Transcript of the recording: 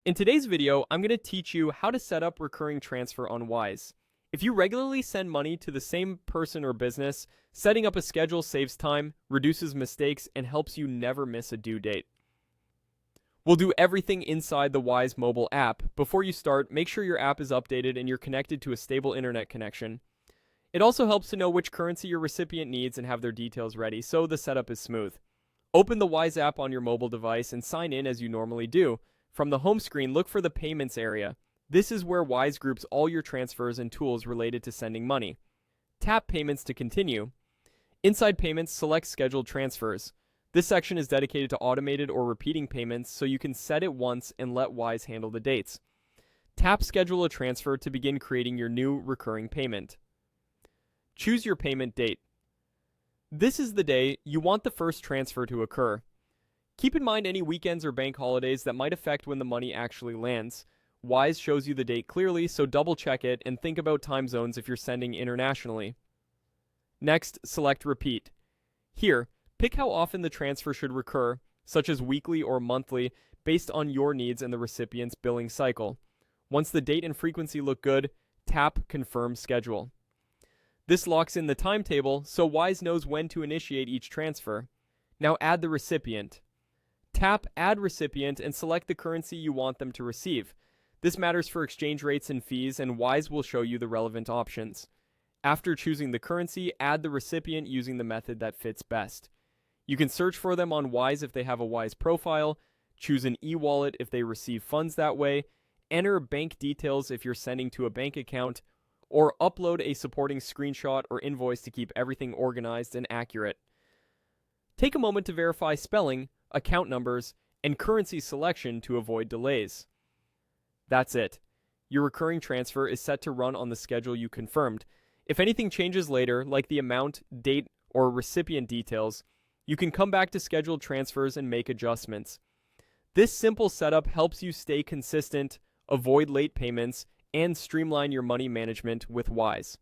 In today's video, I'm going to teach you how to set up recurring transfer on Wise. If you regularly send money to the same person or business, setting up a schedule saves time, reduces mistakes, and helps you never miss a due date. We'll do everything inside the Wise mobile app. Before you start, make sure your app is updated and you're connected to a stable internet connection. It also helps to know which currency your recipient needs and have their details ready, so the setup is smooth. Open the Wise app on your mobile device and sign in as you normally do. From the home screen, look for the Payments area. This is where Wise groups all your transfers and tools related to sending money. Tap Payments to continue. Inside Payments, select Scheduled Transfers. This section is dedicated to automated or repeating payments, so you can set it once and let Wise handle the dates. Tap Schedule a Transfer to begin creating your new recurring payment. Choose your payment date. This is the day you want the first transfer to occur. Keep in mind any weekends or bank holidays that might affect when the money actually lands. Wise shows you the date clearly, so double check it and think about time zones if you're sending internationally. Next, select Repeat. Here, pick how often the transfer should recur, such as weekly or monthly, based on your needs and the recipient's billing cycle. Once the date and frequency look good, tap Confirm Schedule. This locks in the timetable, so Wise knows when to initiate each transfer. Now add the recipient. Tap Add Recipient and select the currency you want them to receive. This matters for exchange rates and fees, and Wise will show you the relevant options. After choosing the currency, add the recipient using the method that fits best. You can search for them on Wise if they have a Wise profile, choose an e-wallet if they receive funds that way, enter bank details if you're sending to a bank account, or upload a supporting screenshot or invoice to keep everything organized and accurate. Take a moment to verify spelling, account numbers, and currency selection to avoid delays. That's it. Your recurring transfer is set to run on the schedule you confirmed. If anything changes later, like the amount, date, or recipient details, you can come back to scheduled transfers and make adjustments. This simple setup helps you stay consistent, avoid late payments, and streamline your money management with Wise.